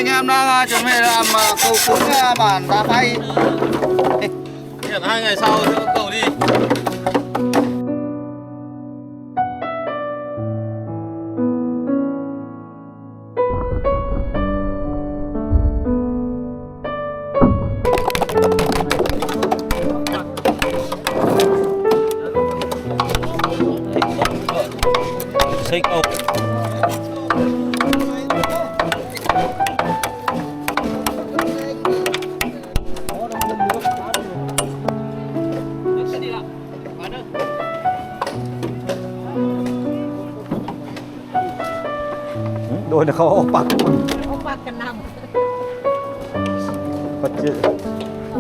ยามนาจะไม่รำมาเขาคุ้นบ้านตาไปเนี่ยให้ไงเศร้าเก่าดิใช่เอาโดนเขาเอาปักกันนปัจจุ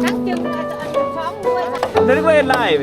นั่งจึงมาจะอันช้องด้วยนั่นก็เอ็นไล่ไป